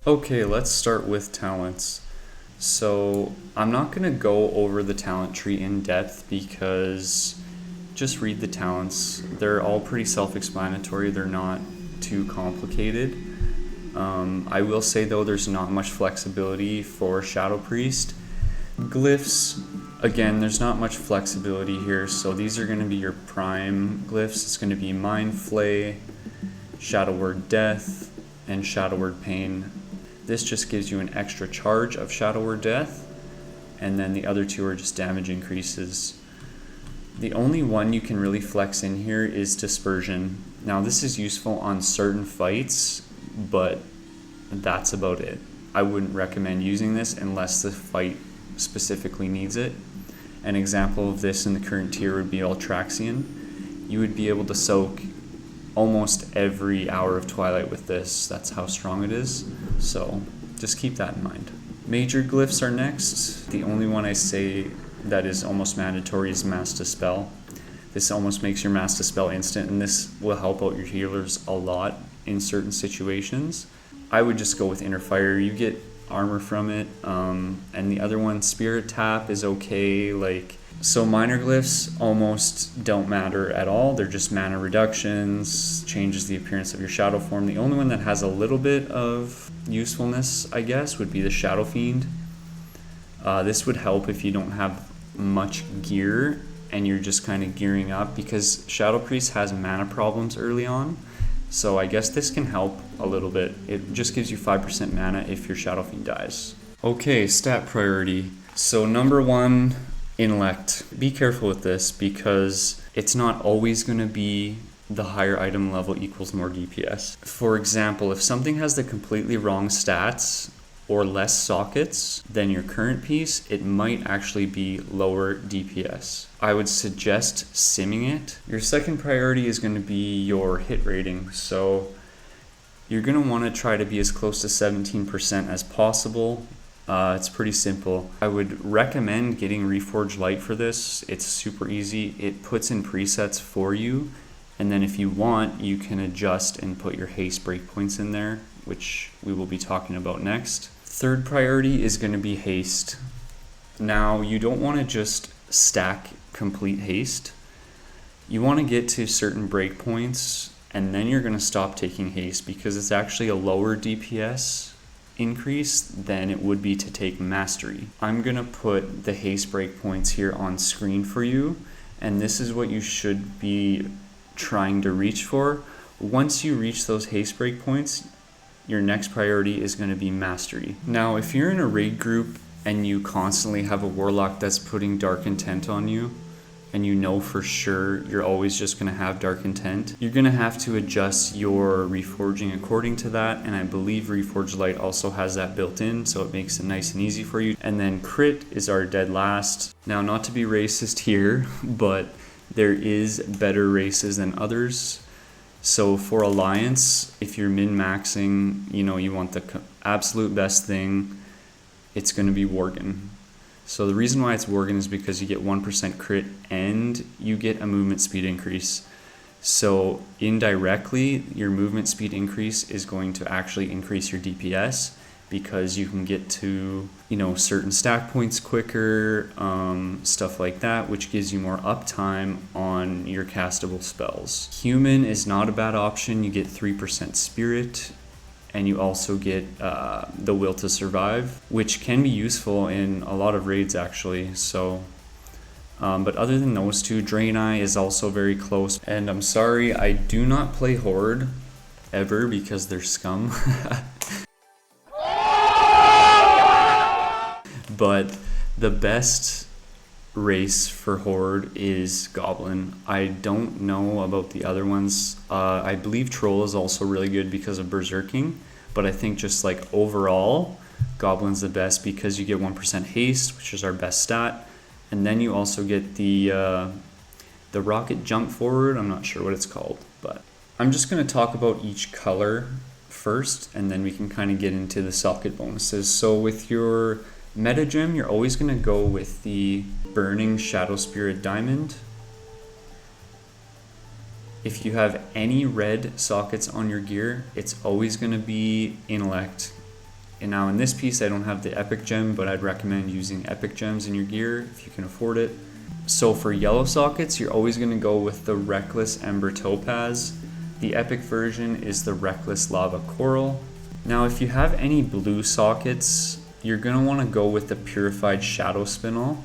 Okay, let's start with talents. So I'm not going to go over the talent tree in depth because just read the talents. They're all pretty self-explanatory. They're not too complicated. I will say though, there's not much flexibility for Shadow Priest. Glyphs, again, there's not much flexibility here. So these are going to be your prime glyphs. It's going to be Mind Flay, Shadow Word Death, and Shadow Word Pain. This just gives you an extra charge of Shadow Word Death, and then the other two are just damage increases. The only one you can really flex in here is Dispersion. Now this is useful on certain fights, but that's about it. I wouldn't recommend using this unless the fight specifically needs it. An example of this in the current tier would be Altraxian. You would be able to soak almost every hour of Twilight with this. That's how strong it is. So just keep that in mind. Major glyphs are next. The only one I say that is almost mandatory is Mass Dispel. This almost makes your Mass Dispel instant, and this will help out your healers a lot in certain situations. I would just go with Inner Fire. You get armor from it, and the other one, Spirit Tap, is okay. So minor glyphs almost don't matter at all. They're just mana reductions, changes the appearance of your shadow form. The only one that has a little bit of usefulness, I guess, would be the Shadow Fiend. This would help if you don't have much gear and you're just kind of gearing up, because Shadow Priest has mana problems early on. So I guess this can help a little bit. It just gives you 5% mana if your Shadow Fiend dies. Okay, stat priority. So number one, Intellect. Be careful with this because it's not always going to be the higher item level equals more DPS. For example, if something has the completely wrong stats or less sockets than your current piece, it might actually be lower DPS. I would suggest simming it. Your second priority is going to be your hit rating. So you're going to want to try to be as close to 17% as possible. It's pretty simple. I would recommend getting Reforged Light for this. It's super easy. It puts in presets for you, and then if you want, you can adjust and put your haste breakpoints in there, which we will be talking about next. Third priority is going to be haste. Now, you don't want to just stack complete haste. You want to get to certain breakpoints, and then you're going to stop taking haste, because it's actually a lower DPS increase than it would be to take mastery. I'm gonna put the haste breakpoints here on screen for you, and this is what you should be trying to reach for. Once you reach those haste breakpoints, your next priority is going to be mastery. Now, if you're in a raid group and you constantly have a warlock that's putting dark intent on you, and you know for sure you're always just going to have dark intent, you're going to have to adjust your reforging according to that, and I believe Reforged Light also has that built in, so it makes it nice and easy for you. And then crit is our dead last. Now, not to be racist here, but there is better races than others. So for Alliance, if you're min-maxing, you want the absolute best thing, it's going to be Worgen. So the reason why it's Worgen is because you get 1% crit and you get a movement speed increase. So indirectly, your movement speed increase is going to actually increase your DPS, because you can get to, certain stack points quicker, stuff like that, which gives you more uptime on your castable spells. Human is not a bad option. You get 3% spirit, and you also get the Will to Survive, which can be useful in a lot of raids actually. So, but other than those two, Draenei is also very close. And I'm sorry, I do not play Horde ever because they're scum. But the best race for Horde is Goblin. I don't know about the other ones. I believe Troll is also really good because of Berserking, but I think just like overall, Goblin's the best because you get 1% haste, which is our best stat, and then you also get the rocket jump forward. I'm not sure what it's called, but I'm just going to talk about each color first, and then we can kind of get into the socket bonuses. So with your meta gem, you're always going to go with the Burning Shadow Spirit Diamond. If you have any red sockets on your gear, it's always going to be Intellect. And now in this piece, I don't have the epic gem, but I'd recommend using epic gems in your gear if you can afford it. So for yellow sockets, you're always going to go with the Reckless Ember Topaz. The epic version is the Reckless Lava Coral. Now if you have any blue sockets, you're going to want to go with the Purified Shadow Spinel.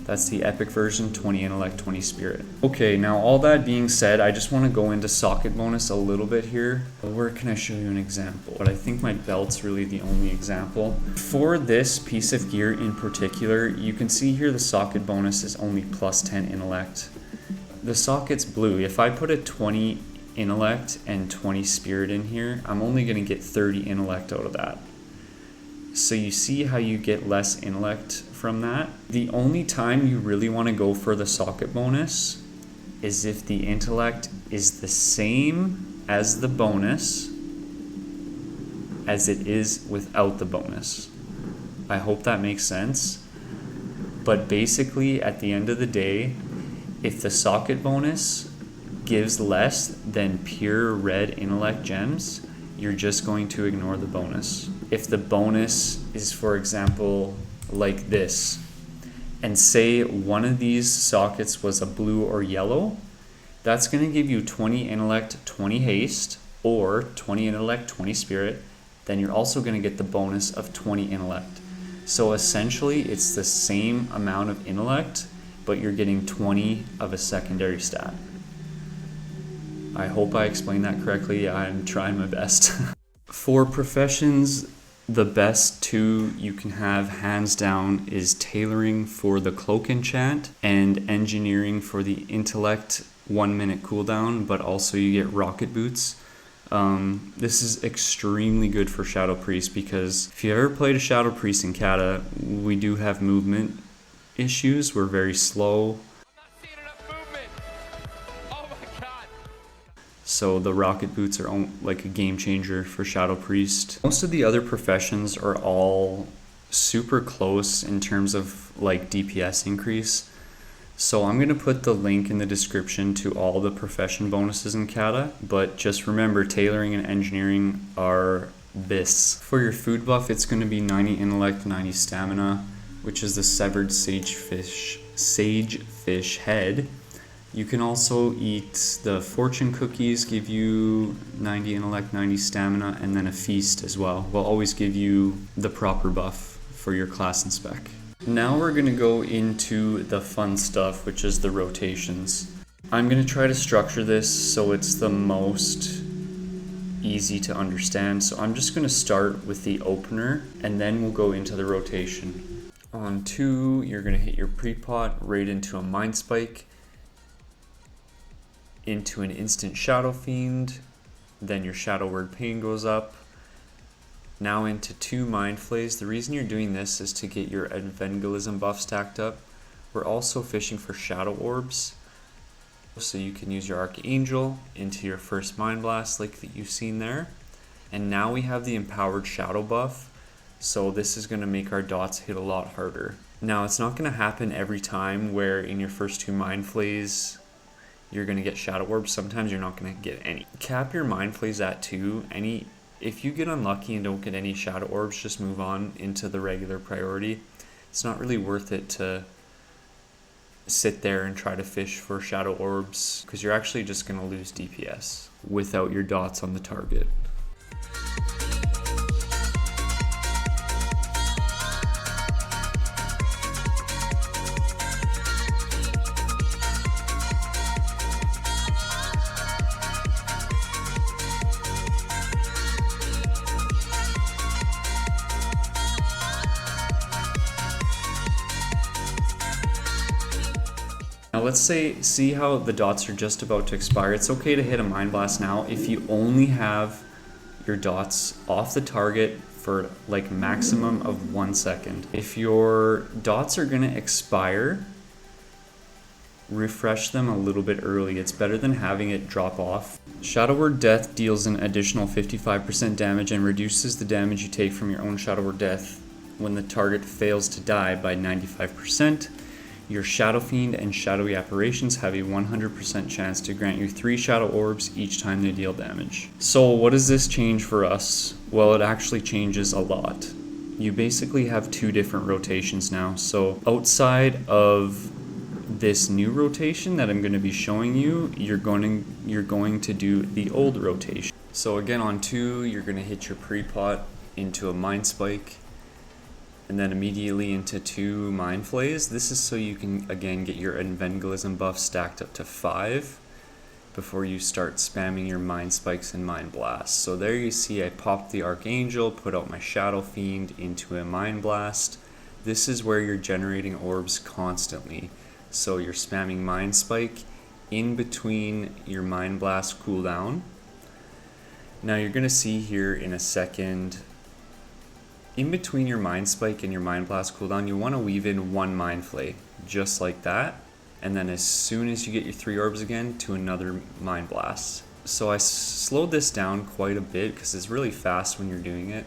That's the epic version, 20 intellect, 20 spirit. Okay, now all that being said, I just want to go into socket bonus a little bit here. Where can I show you an example? But I think my belt's really the only example. For this piece of gear in particular, you can see here the socket bonus is only plus 10 intellect. The socket's blue. If I put a 20 intellect and 20 spirit in here, I'm only going to get 30 intellect out of that. So you see how you get less intellect from that? The only time you really want to go for the socket bonus is if the intellect is the same as the bonus as it is without the bonus. I hope that makes sense. But basically, at the end of the day, if the socket bonus gives less than pure red intellect gems, you're just going to ignore the bonus. If the bonus is, for example, like this, and say one of these sockets was a blue or yellow, that's going to give you 20 intellect, 20 haste, or 20 intellect, 20 spirit. Then you're also going to get the bonus of 20 intellect. So essentially, it's the same amount of intellect, but you're getting 20 of a secondary stat. I hope I explained that correctly. I'm trying my best. For professions, the best two you can have hands down is tailoring for the cloak enchant and engineering for the intellect 1 minute cooldown, but also you get rocket boots. This is extremely good for Shadow Priest because if you ever played a Shadow Priest in Cata, we do have movement issues. We're very slow. So the rocket boots are like a game changer for Shadow Priest. Most of the other professions are all super close in terms of like DPS increase. So I'm going to put the link in the description to all the profession bonuses in Cata, but just remember tailoring and engineering are this. For your food buff, it's going to be 90 intellect, 90 stamina, which is the severed sagefish head. You can also eat the fortune cookies, give you 90 intellect, 90 stamina, and then a feast as well. Will always give you the proper buff for your class and spec. Now we're going to go into the fun stuff, which is the rotations. I'm going to try to structure this so it's the most easy to understand. So I'm just going to start with the opener, and then we'll go into the rotation. On 2, you're going to hit your pre-pot right into a Mind Spike, into an instant Shadow Fiend, then your Shadow Word Pain goes up. Now into 2 Mind Flays. The reason you're doing this is to get your Evangelism buff stacked up. We're also fishing for Shadow Orbs, so you can use your Archangel into your first Mind Blast like that you've seen there. And now we have the Empowered Shadow buff, so this is going to make our dots hit a lot harder. Now it's not going to happen every time where in your first 2 Mind Flays you're going to get Shadow Orbs. Sometimes you're not going to get any. Cap your Mind Flays at 2. If you get unlucky and don't get any Shadow Orbs, just move on into the regular priority. It's not really worth it to sit there and try to fish for Shadow Orbs because you're actually just going to lose DPS without your dots on the target. Now let's see how the dots are just about to expire. It's okay to hit a Mind Blast now if you only have your dots off the target for like maximum of 1 second. If your dots are gonna expire, refresh them a little bit early. It's better than having it drop off. Shadow Word Death deals an additional 55% damage and reduces the damage you take from your own Shadow Word Death when the target fails to die by 95%. Your Shadow Fiend and Shadowy Apparitions have a 100% chance to grant you 3 Shadow Orbs each time they deal damage. So what does this change for us? Well, it actually changes a lot. You basically have two different rotations now. So outside of this new rotation that I'm going to be showing you, you're going to do the old rotation. So again, on 2, you're going to hit your pre-pot into a Mind Spike, and then immediately into 2 Mind Flays. This is so you can again get your Evangelism buff stacked up to 5 before you start spamming your Mind Spikes and Mind Blasts. So there you see I popped the Archangel, put out my Shadow Fiend into a Mind Blast. This is where you're generating orbs constantly. So you're spamming Mind Spike in between your Mind Blast cooldown. Now you're going to see here in a second, in between your Mind Spike and your Mind Blast cooldown, you want to weave in 1 Mind Flay, just like that. And then as soon as you get your 3 orbs again, to another Mind Blast. So I slowed this down quite a bit because it's really fast when you're doing it.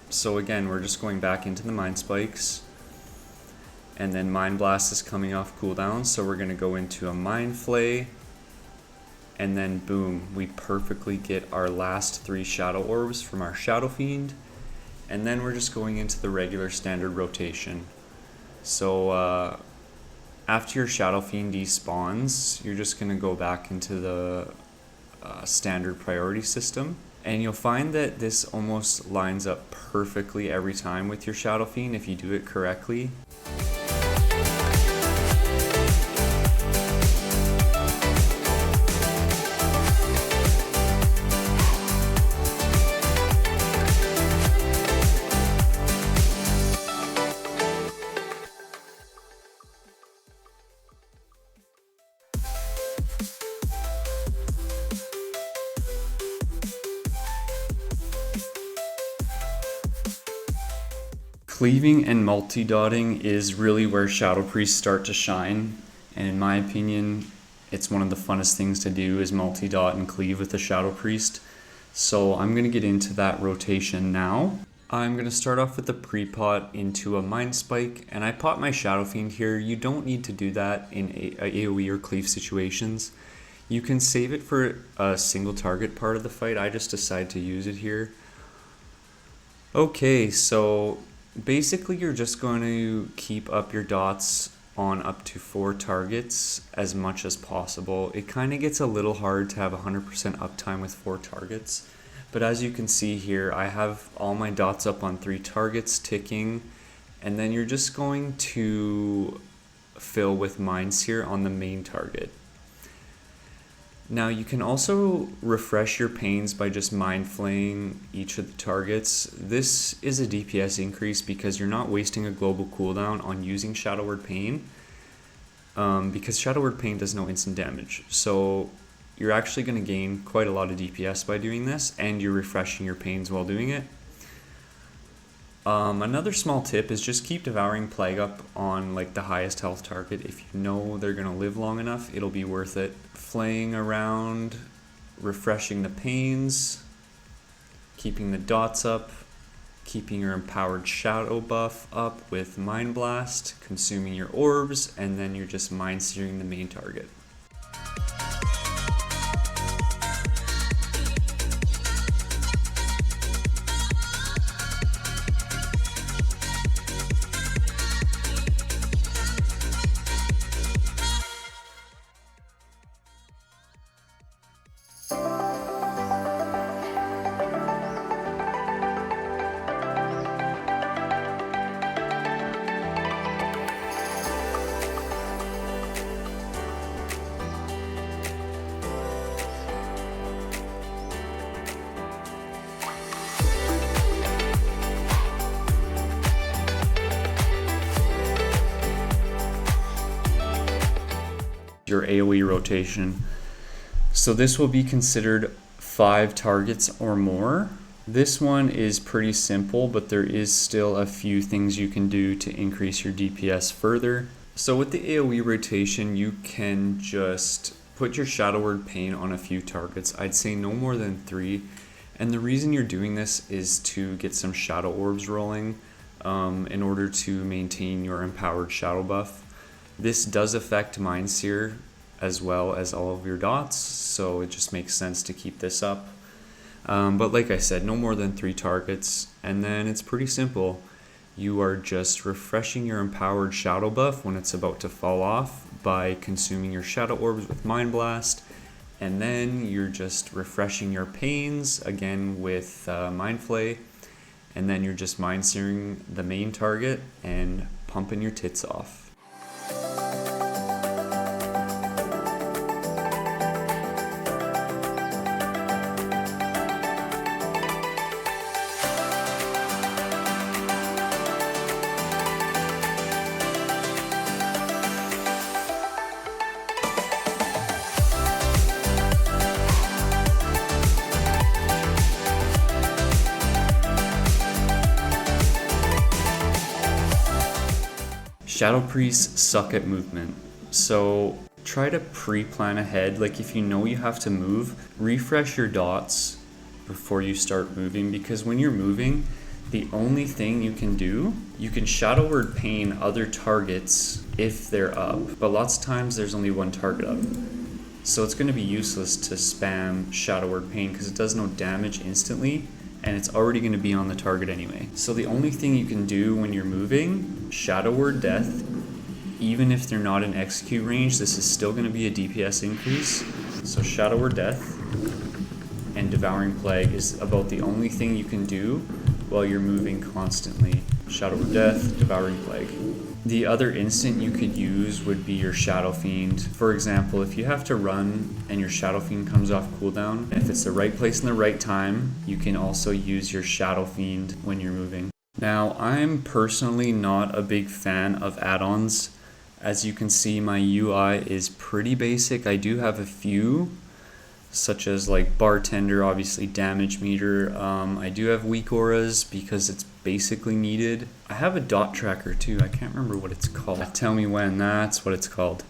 So again, we're just going back into the Mind Spikes. And then Mind Blast is coming off cooldown, so we're going to go into a Mind Flay. And then boom, we perfectly get our last 3 Shadow Orbs from our Shadow Fiend. And then we're just going into the regular standard rotation. So after your Shadow Fiend despawns, you're just going to go back into the standard priority system. And you'll find that this almost lines up perfectly every time with your Shadow Fiend if you do it correctly. Cleaving and multi-dotting is really where Shadow Priests start to shine, and in my opinion, it's one of the funnest things to do is multi-dot and cleave with the Shadow Priest. So I'm going to get into that rotation now. I'm going to start off with the pre-pot into a Mind Spike, and I pot my Shadow Fiend here. You don't need to do that in AoE or cleave situations. You can save it for a single target part of the fight. I just decided to use it here. Okay, so basically you're just going to keep up your dots on up to 4 targets as much as possible. It kind of gets a little hard to have 100% uptime with 4 targets, but as you can see here, I have all my dots up on 3 targets ticking, and then you're just going to fill with Mind Seer on the main target. Now you can also refresh your pains by just Mind Flaying each of the targets. This is a DPS increase because you're not wasting a global cooldown on using Shadow Word Pain, because Shadow Word Pain does no instant damage. So you're actually going to gain quite a lot of DPS by doing this, and you're refreshing your pains while doing it. Another small tip is just keep Devouring Plague up on like the highest health target. If you know they're going to live long enough, it'll be worth it. Flaying around, refreshing the pains, keeping the dots up, keeping your empowered shadow buff up with Mind Blast, consuming your orbs, and then you're just Mind Searing the main target. Your AoE rotation. So this will be considered 5 targets or more. This one is pretty simple, but there is still a few things you can do to increase your DPS further. So with the AoE rotation, you can just put your Shadow Word Pain on a few targets. I'd say no more than 3. And the reason you're doing this is to get some Shadow Orbs rolling in order to maintain your empowered shadow buff. This does affect Mind Seer as well as all of your dots, so it just makes sense to keep this up. But like I said, no more than 3 targets, and then it's pretty simple. You are just refreshing your empowered shadow buff when it's about to fall off by consuming your shadow orbs with Mind Blast, and then you're just refreshing your pains again with Mind Flay, and then you're just mind searing the main target and pumping your tits off. Shadow Priests suck at movement, so try to pre-plan ahead. Like if you know you have to move, refresh your dots before you start moving, because when you're moving, the only thing you can do, you can Shadow Word Pain other targets if they're up, but lots of times there's only one target up. So it's going to be useless to spam Shadow Word Pain because it does no damage instantly, and it's already going to be on the target anyway. So the only thing you can do when you're moving, Shadow Word Death, even if they're not in execute range, this is still going to be a DPS increase. So Shadow Word Death and Devouring Plague is about the only thing you can do while you're moving constantly. Shadow Word Death, Devouring Plague. The other instant you could use would be your Shadow Fiend. For example, if you have to run and your Shadow Fiend comes off cooldown, if it's the right place and the right time, you can also use your Shadow Fiend when you're moving. Now, I'm personally not a big fan of add-ons. As you can see, my UI is pretty basic. I do have a few, such as like Bartender, obviously Damage Meter. I do have Weak Auras because it's basically needed. I have a dot tracker too. I can't remember what it's called. Tell me when. That's what it's called.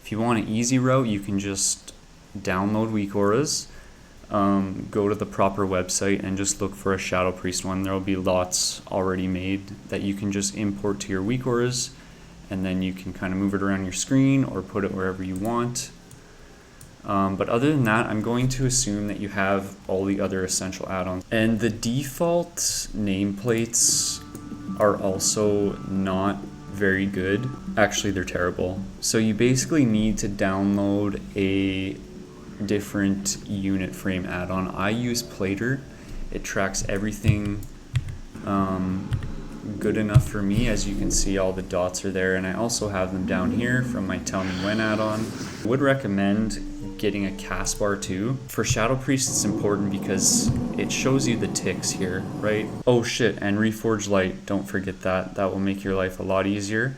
If you want an easy route, you can just download Weak Auras, go to the proper website and just look for a Shadow Priest one. There will be lots already made that you can just import to your Weak Auras, and then you can kind of move it around your screen or put it wherever you want. But other than that, I'm going to assume that you have all the other essential add-ons. And the default nameplates are also not very good. Actually, they're terrible. So you basically need to download a different unit frame add-on. I use Plater. It tracks everything good enough for me. As you can see, all the dots are there, and I also have them down here from my Tell Me When add-on. I would recommend getting a cast bar too. For Shadow Priest, it's important because it shows you the ticks here, right? Oh shit, and Reforged Light, don't forget that. That will make your life a lot easier.